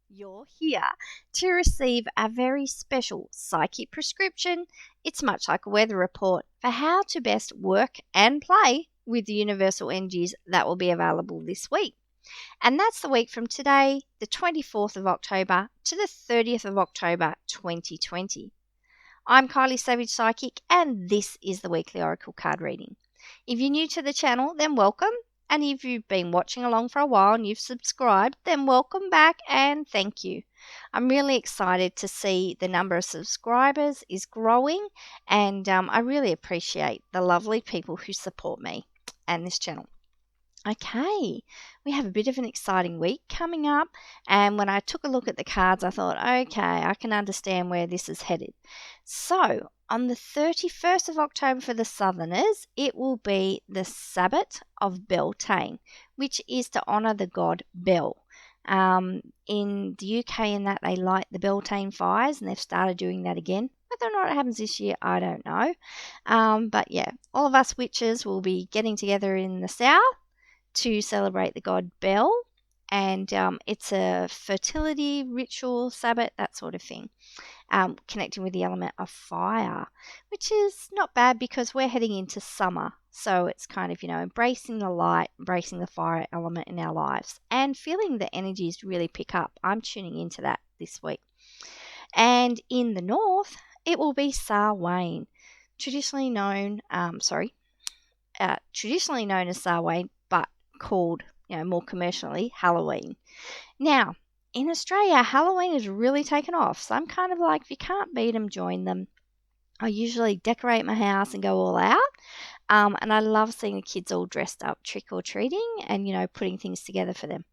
You're here to receive a very special psychic prescription. It's much like a weather report for how to best work and play with the universal energies that will be available this week. And that's the week from today, the 24th of October, to the 30th of October 2020. I'm Kylie Savage Psychic, and this is the weekly Oracle card reading. If you're new to the channel, then welcome. And if you've been watching along for a while and you've subscribed, then welcome back and thank you. I'm really excited to see the number of subscribers is growing, and I really appreciate the lovely people who support me and this channel. Okay, we have a bit of an exciting week coming up, and when I took a look at the cards, I thought, okay, I can understand where this is headed. So, on the 31st of October for the Southerners, it will be the Sabbath of Beltane, which is to honour the god Bel. In the UK and that, they light the Beltane fires, and they've started doing that again. Whether or not it happens this year, I don't know. But yeah, all of us witches will be getting together in the south to celebrate the god Bel, and it's a fertility ritual, Sabbath, that sort of thing, connecting with the element of fire, which is not bad because we're heading into summer. So it's kind of, embracing the light, embracing the fire element in our lives, and feeling the energies really pick up. I'm tuning into that this week. And in the north, it will be Samhain, traditionally known as Samhain, but called, more commercially, Halloween. Now, in Australia, Halloween has really taken off. So I'm kind of like, if you can't beat them, join them. I usually decorate my house and go all out. And I love seeing the kids all dressed up, trick or treating, and, putting things together for them.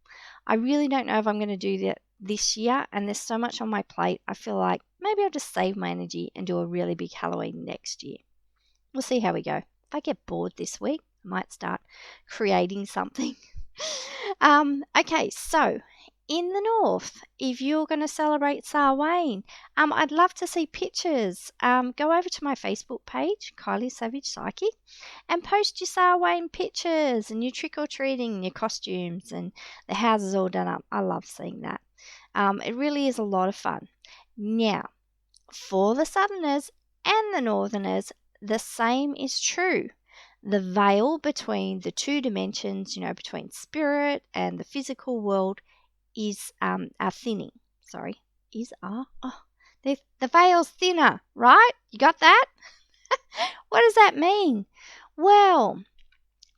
I really don't know if I'm going to do that this year, and there's so much on my plate. I feel like maybe I'll just save my energy and do a really big Halloween next year. We'll see how we go. If I get bored this week, I might start creating something. Okay, so in the north, if you're going to celebrate Samhain, I'd love to see pictures. Go over to my Facebook page, Kylie Savage Psychic, and post your Samhain pictures and your trick-or-treating and your costumes and the houses all done up. I love seeing that. It really is a lot of fun. Now, for the southerners and the northerners, the same is true. The veil between the two dimensions, between spirit and the physical world is thinning. Sorry, the veil's thinner, right? You got that? What does that mean? Well,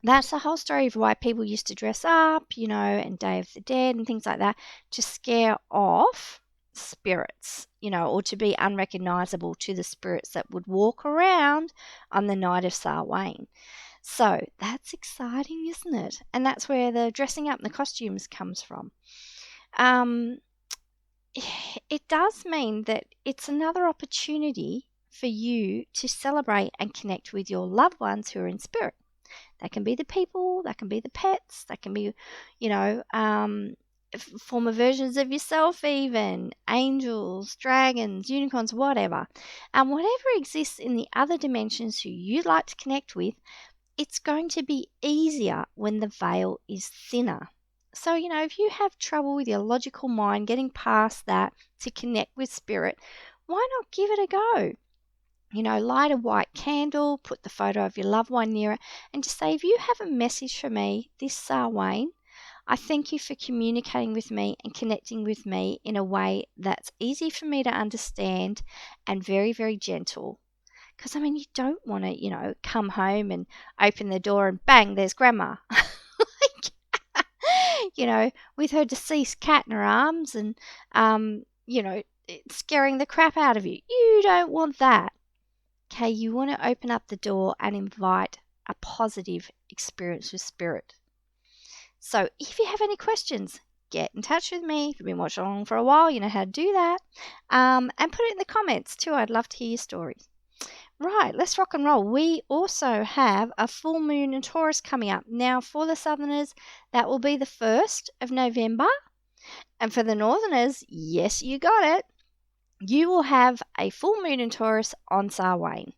that's the whole story of why people used to dress up, and Day of the Dead and things like that to scare off spirits, or to be unrecognizable to the spirits that would walk around on the night of Samhain. So that's exciting, isn't it? And that's where the dressing up and the costumes comes from. It does mean that it's another opportunity for you to celebrate and connect with your loved ones who are in spirit. That can be the people, that can be the pets, that can be, former versions of yourself even, angels, dragons, unicorns, whatever. Whatever exists in the other dimensions who you'd like to connect with, it's going to be easier when the veil is thinner. So, if you have trouble with your logical mind getting past that to connect with spirit, why not give it a go? Light a white candle, put the photo of your loved one near it, and just say, if you have a message for me this Samhain, I thank you for communicating with me and connecting with me in a way that's easy for me to understand and very, very gentle. Because, you don't want to, come home and open the door and bang, there's grandma. With her deceased cat in her arms and, scaring the crap out of you. You don't want that. Okay, you want to open up the door and invite a positive experience with spirit. So if you have any questions, get in touch with me. If you've been watching along for a while, you know how to do that. And put it in the comments too. I'd love to hear your stories. Right, let's rock and roll. We also have a full moon in Taurus coming up. Now, for the southerners, that will be the 1st of November. And for the northerners, yes, you got it. You will have a full moon in Taurus on Samhain.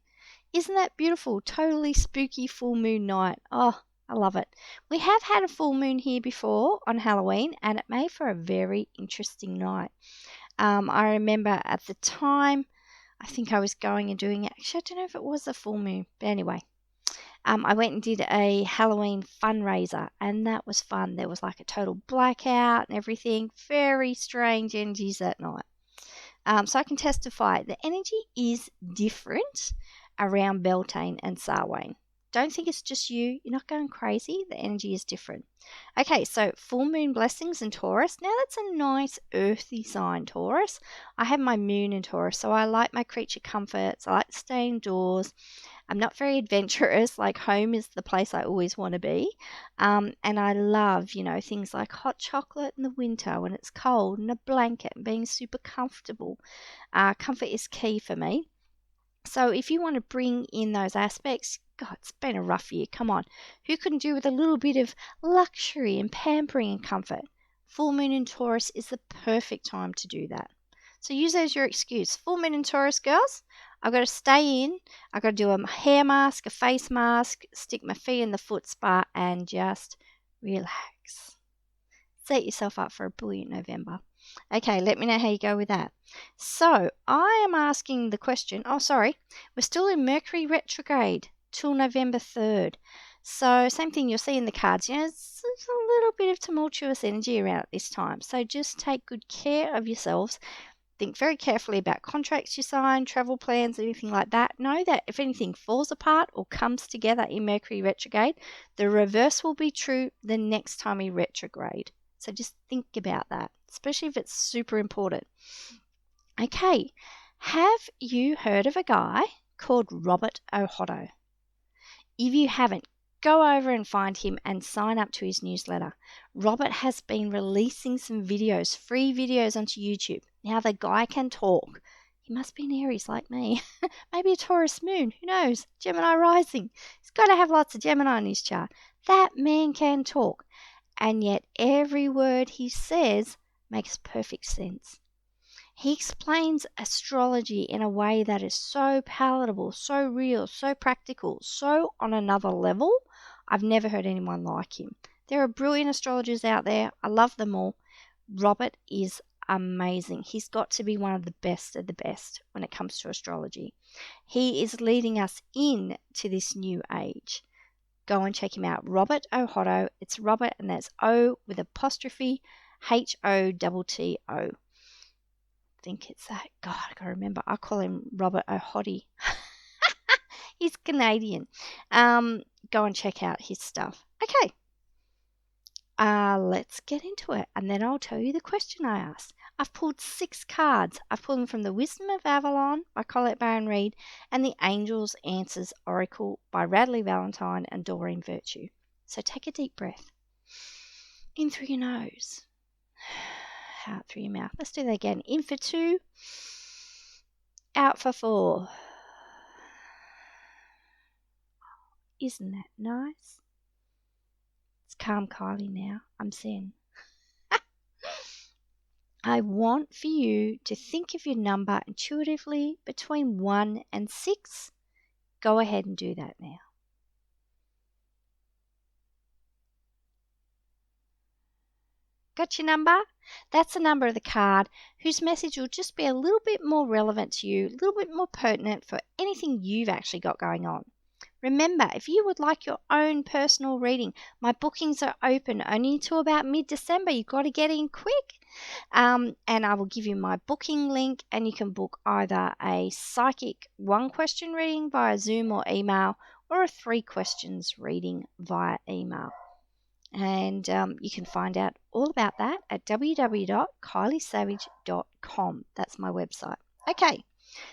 Isn't that beautiful? Totally spooky full moon night. Oh, I love it. We have had a full moon here before on Halloween, and it made for a very interesting night. I remember at the time, I think I was going and doing it. Actually, I don't know if it was a full moon, but anyway. I went and did a Halloween fundraiser, and that was fun. There was like a total blackout and everything. Very strange energies that night. So I can testify the energy is different around Beltane and Samhain. Don't think it's just you. You're not going crazy. The energy is different. Okay, so full moon blessings in Taurus. Now that's a nice earthy sign, Taurus. I have my moon in Taurus, so I like my creature comforts. I like to stay indoors. I'm not very adventurous. Like home is the place I always want to be. And I love, things like hot chocolate in the winter when it's cold and a blanket and being super comfortable. Comfort is key for me. So if you want to bring in those aspects, God, it's been a rough year. Come on. Who couldn't do with a little bit of luxury and pampering and comfort? Full moon in Taurus is the perfect time to do that. So use that as your excuse. Full moon in Taurus, girls. I've got to stay in. I've got to do a hair mask, a face mask, stick my feet in the foot spa, and just relax. Set yourself up for a brilliant November. Okay, let me know how you go with that. So I am asking the question. Oh, sorry. We're still in Mercury retrograde till November 3rd. So same thing you'll see in the cards. It's a little bit of tumultuous energy around at this time. So just take good care of yourselves. Think very carefully about contracts you sign, travel plans, anything like that. Know that if anything falls apart or comes together in Mercury retrograde, the reverse will be true the next time we retrograde. So just think about that, especially if it's super important. Okay, have you heard of a guy called Robert Ohotto? If you haven't, go over and find him and sign up to his newsletter. Robert has been releasing some videos, free videos onto YouTube. Now the guy can talk. He must be an Aries like me. Maybe a Taurus moon. Who knows? Gemini rising. He's got to have lots of Gemini in his chart. That man can talk. And yet every word he says makes perfect sense. He explains astrology in a way that is so palatable, so real, so practical, so on another level. I've never heard anyone like him. There are brilliant astrologers out there. I love them all. Robert is amazing. He's got to be one of the best when it comes to astrology. He is leading us into this new age. Go and check him out. Robert Ohotto. It's Robert, and that's O with apostrophe Hotto. I think it's that. God, I gotta remember. I call him Robert Ohotty. He's Canadian. Go and check out his stuff. Okay. Let's get into it, and then I'll tell you the question I asked. I've pulled 6 cards. I've pulled them from the Wisdom of Avalon by Colette Baron Reid and the Angel's Answers Oracle by Radley Valentine and Doreen Virtue. So take a deep breath. In through your nose. Out through your mouth. Let's do that again. In for 2. Out for 4. Isn't that nice? It's calm Kylie now. I'm zen. I want for you to think of your number intuitively between 1 and 6. Go ahead and do that now. Got your number? That's the number of the card whose message will just be a little bit more relevant to you, a little bit more pertinent for anything you've actually got going on. Remember, if you would like your own personal reading, my bookings are open only until about mid-December. You've got to get in quick. And I will give you my booking link, and you can book either a psychic 1-question reading via Zoom or email, or a 3 questions reading via email. And you can find out all about that at www.kyliesavage.com. That's my website. Okay,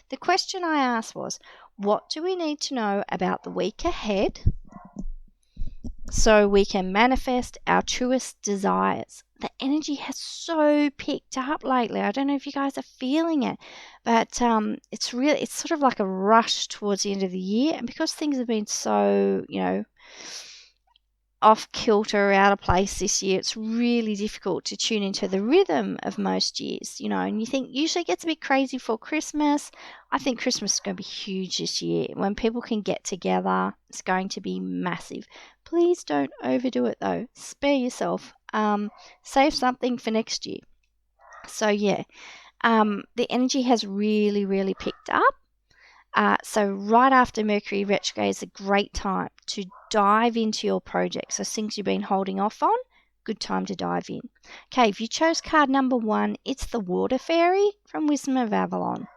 the question I asked was, what do we need to know about the week ahead so we can manifest our truest desires? The energy has so picked up lately. I don't know if you guys are feeling it, but it's sort of like a rush towards the end of the year. And because things have been so, off kilter, out of place this year. It's really difficult to tune into the rhythm of most years, and you think usually it gets a bit crazy for Christmas. I think Christmas is going to be huge this year. When people can get together, it's going to be massive. Please don't overdo it though. Spare yourself. Save something for next year. So yeah, the energy has really, really picked up. So right after Mercury retrograde is a great time to dive into your project. So things you've been holding off on, good time to dive in. Okay, if you chose card number 1, it's the Water Fairy from Wisdom of Avalon.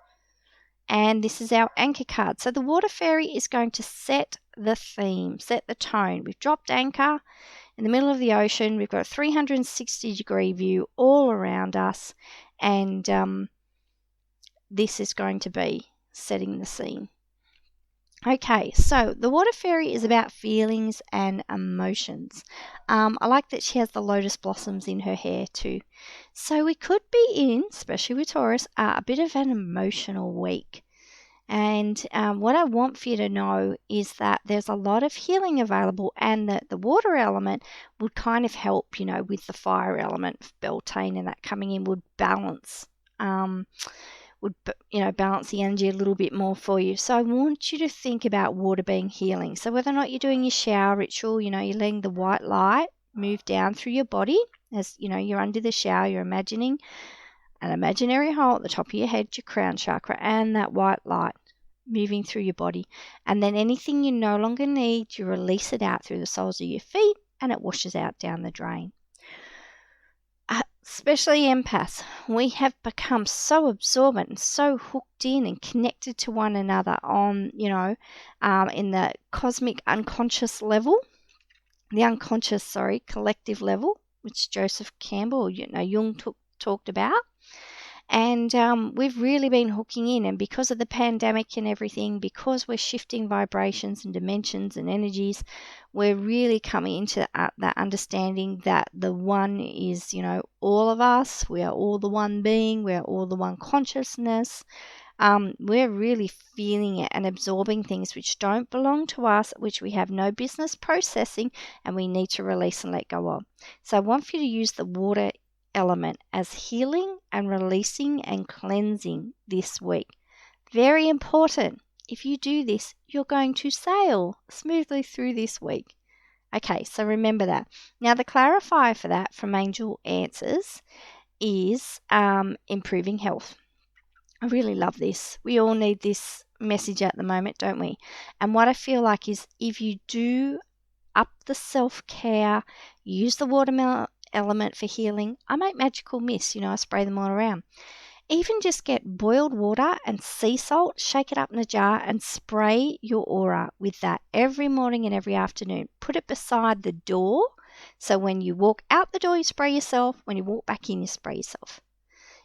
And this is our anchor card. So the Water Fairy is going to set the theme, set the tone. We've dropped anchor in the middle of the ocean. We've got a 360-degree view all around us. And this is going to be setting the scene. Okay, so the Water Fairy is about feelings and emotions. I like that she has the lotus blossoms in her hair too. So we could be in, especially with Taurus, a bit of an emotional week. And what I want for you to know is that there's a lot of healing available, and that the water element would kind of help, with the fire element, Beltane, and that coming in would balance. Would balance the energy a little bit more for you. So I want you to think about water being healing. So whether or not you're doing your shower ritual, you're letting the white light move down through your body as you're under the shower, you're imagining an imaginary hole at the top of your head, your crown chakra, and that white light moving through your body. And then anything you no longer need, you release it out through the soles of your feet, and it washes out down the drain. Especially empaths, we have become so absorbent and so hooked in and connected to one another on, in the cosmic unconscious level, collective level, which Joseph Campbell, Jung talked about. And we've really been hooking in, and because of the pandemic and everything, because we're shifting vibrations and dimensions and energies, we're really coming into that understanding that the one is, all of us. We are all the one being. We are all the one consciousness. We're really feeling it and absorbing things which don't belong to us, which we have no business processing, and we need to release and let go of. So I want for you to use the water element as healing and releasing and cleansing this week. Very important. If you do this, you're going to sail smoothly through this week. Okay, so remember that. Now, the clarifier for that from Angel Answers is improving health. I really love this. We all need this message at the moment, don't we? And what I feel like is if you do up the self-care, use the watermelon element for healing. I make magical mists, I spray them all around. Even just get boiled water and sea salt, shake it up in a jar, and spray your aura with that every morning and every afternoon. Put it beside the door, so when you walk out the door, you spray yourself. When you walk back in, you spray yourself.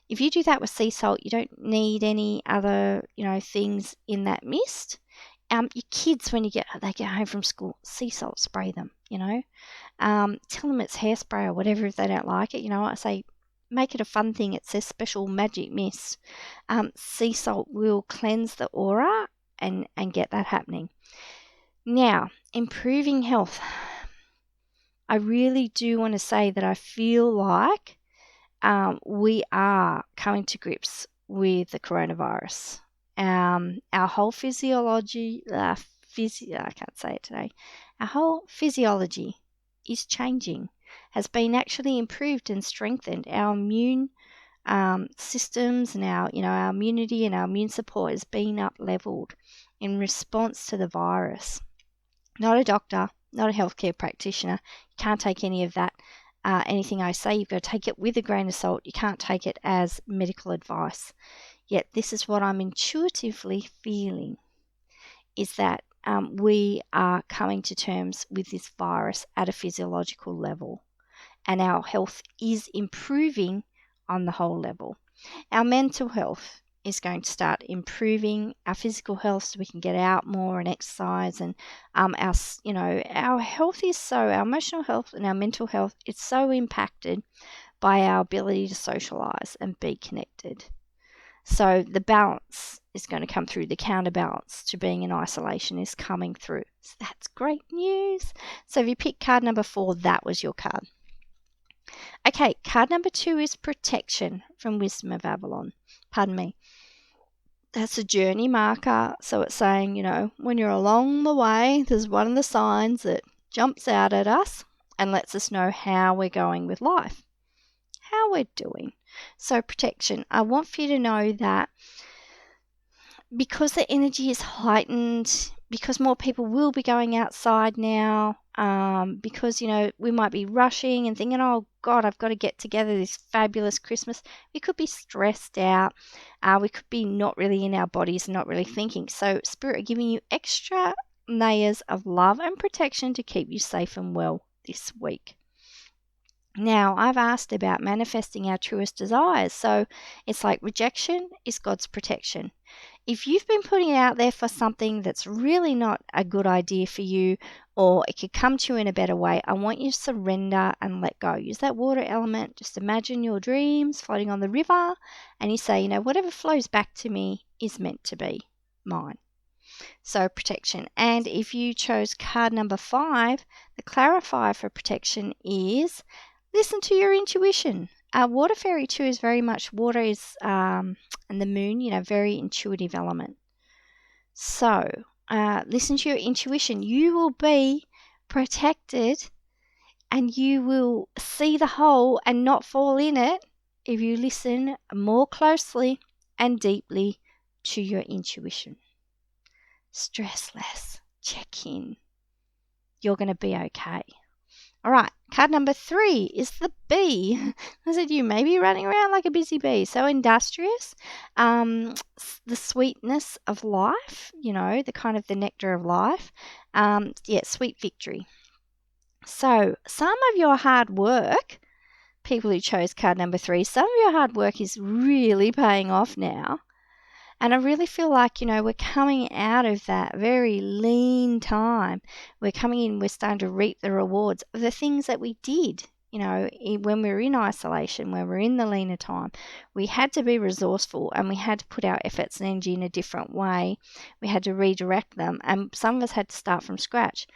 If you do that with sea salt, you don't need any other, things in that mist. Your kids, when they get home from school, sea salt, spray them, tell them it's hairspray or whatever if they don't like it. I say make it a fun thing. It says special magic mist. Sea salt will cleanse the aura and get that happening. Now, improving health. I really do want to say that I feel like we are coming to grips with the coronavirus. Our whole physiology, I can't say it today. Our whole physiology is changing, has been actually improved and strengthened. Our immune systems and our immunity and our immune support has been up leveled in response to the virus. Not a doctor, not a healthcare practitioner. You can't take any of that. Anything I say, you've got to take it with a grain of salt. You can't take it as medical advice. Yet this is what I'm intuitively feeling, is that we are coming to terms with this virus at a physiological level, and our health is improving on the whole level. Our mental health is going to start improving, our physical health, so we can get out more and exercise, and our health is our emotional health and our mental health, it's so impacted by our ability to socialize and be connected. So the balance is going to come through. The counterbalance to being in isolation is coming through. So that's great news. So if you pick card number 4, that was your card. Okay, card number 2 is protection from Wisdom of Avalon. Pardon me. That's a journey marker. So it's saying, when you're along the way, there's one of the signs that jumps out at us and lets us know how we're going with life, how we're doing. So protection. I want for you to know that because the energy is heightened, because more people will be going outside now, because, we might be rushing and thinking, oh, God, I've got to get together this fabulous Christmas. We could be stressed out. We could be not really in our bodies and not really thinking. So Spirit are giving you extra layers of love and protection to keep you safe and well this week. Now, I've asked about manifesting our truest desires. So it's like rejection is God's protection. If you've been putting it out there for something that's really not a good idea for you, or it could come to you in a better way, I want you to surrender and let go. Use that water element. Just imagine your dreams floating on the river, and you say, whatever flows back to me is meant to be mine. So protection. And if you chose card number 5, the clarifier for protection is listen to your intuition. Water fairy too is very much water is and the moon, very intuitive element. So listen to your intuition. You will be protected and you will see the hole and not fall in it if you listen more closely and deeply to your intuition. Stress less. Check in. You're going to be okay. All right, card number 3 is the bee. I said you may be running around like a busy bee. So industrious, the sweetness of life, the kind of the nectar of life. Sweet victory. So some of your hard work, people who chose card number 3, some of your hard work is really paying off now. And I really feel like, we're coming out of that very lean time. We're coming in, we're starting to reap the rewards of the things that we did, when we were in isolation, when we were in the leaner time. We had to be resourceful and we had to put our efforts and energy in a different way. We had to redirect them, and some of us had to start from scratch.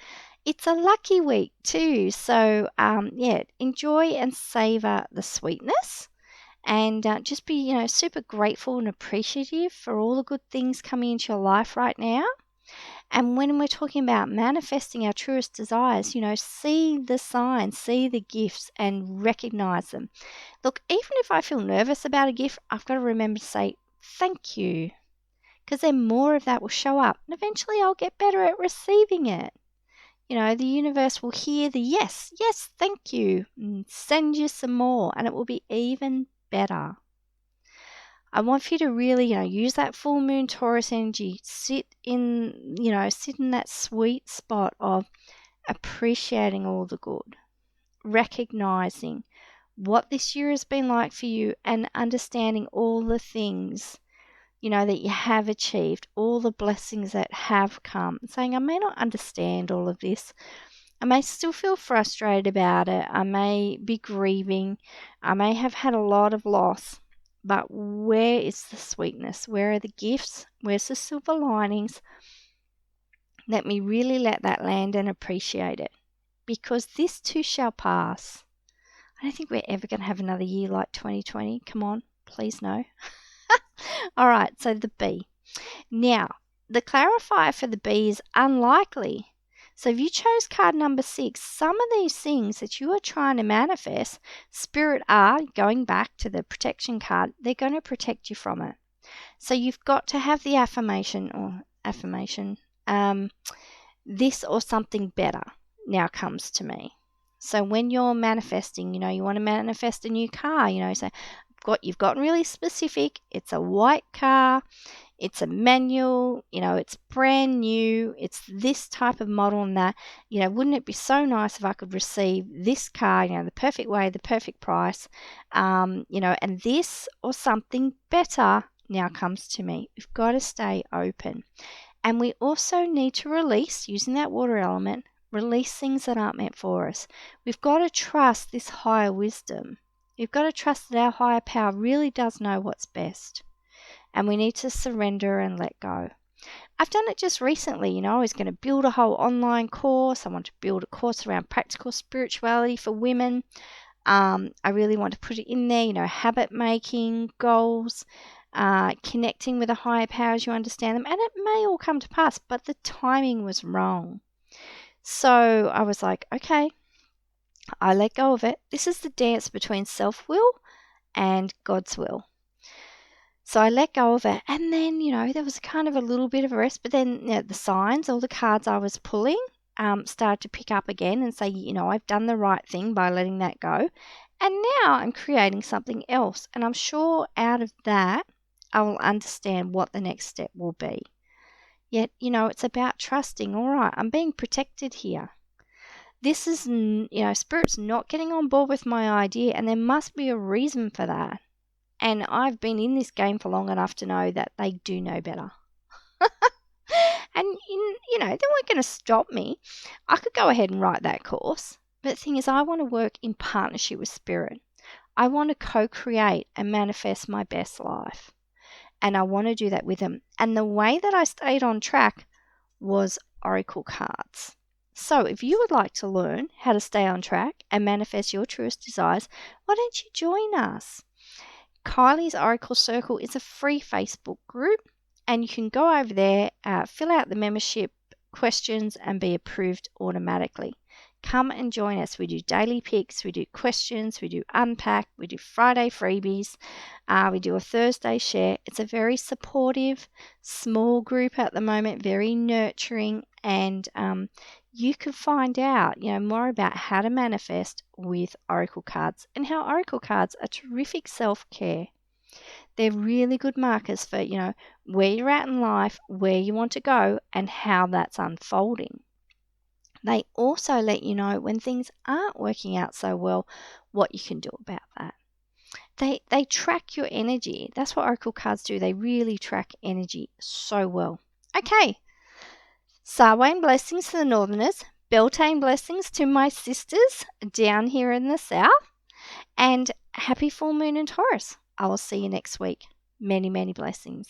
It's a lucky week too. So, enjoy and savor the sweetness. And just be, super grateful and appreciative for all the good things coming into your life right now. And when we're talking about manifesting our truest desires, see the signs, see the gifts and recognize them. Look, even if I feel nervous about a gift, I've got to remember to say thank you, because then more of that will show up. And eventually I'll get better at receiving it. The universe will hear the yes, thank you, and send you some more, and it will be even better. I want for you to really, use that full moon Taurus energy. Sit in that sweet spot of appreciating all the good, recognizing what this year has been like for you, and understanding all the things, that you have achieved, all the blessings that have come. Saying, I may not understand all of this. I may still feel frustrated about it. I may be grieving. I may have had a lot of loss. But where is the sweetness? Where are the gifts? Where's the silver linings? Let me really let that land and appreciate it. Because this too shall pass. I don't think we're ever going to have another year like 2020. Come on, please no. All right, so the bee. Now, the clarifier for the bee is unlikely. So if you chose card number 6, some of these things that you are trying to manifest, Spirit are, going back to the protection card, they're going to protect you from it. So you've got to have the affirmation, this or something better now comes to me. So when you're manifesting, you want to manifest a new car, so you've gotten really specific. It's a white car. It's a manual, it's brand new. It's this type of model and that, wouldn't it be so nice if I could receive this car, the perfect way, the perfect price, and this or something better now comes to me. We've got to stay open. And we also need to release, using that water element, release things that aren't meant for us. We've got to trust this higher wisdom. You've got to trust that our higher power really does know what's best. and we need to surrender and let go. I've done it just recently. I was going to build a whole online course. I want to build a course around practical spirituality for women. I really want to put it in there, habit making, goals, connecting with a higher power as you understand them. And it may all come to pass, but the timing was wrong. So I was like, okay, I let go of it. This is the dance between self-will and God's will. So I let go of it, and then, there was kind of a little bit of a rest, but then the signs, all the cards I was pulling, started to pick up again and say, I've done the right thing by letting that go. And now I'm creating something else, and I'm sure out of that, I will understand what the next step will be. Yet, it's about trusting. All right, I'm being protected here. This is, Spirit's not getting on board with my idea, and there must be a reason for that. And I've been in this game for long enough to know that they do know better. And, they weren't going to stop me. I could go ahead and write that course. But the thing is, I want to work in partnership with Spirit. I want to co-create and manifest my best life. And I want to do that with them. And the way that I stayed on track was oracle cards. So if you would like to learn how to stay on track and manifest your truest desires, why don't you join us? Kylie's Oracle Circle is a free Facebook group, and you can go over there, fill out the membership questions, and be approved automatically. Come and join us. We do daily picks, we do questions, we do unpack, we do Friday freebies, we do a Thursday share. It's a very supportive, small group at the moment, very nurturing, and you can find out, more about how to manifest with oracle cards and how oracle cards are terrific self-care. They're really good markers for, where you're at in life, where you want to go, and how that's unfolding. They also let you know when things aren't working out so well, what you can do about that. They track your energy. That's what oracle cards do. They really track energy so well. Okay. Samhain blessings to the Northerners, Beltane blessings to my sisters down here in the South, and happy full moon in Taurus. I will see you next week. Many, many blessings.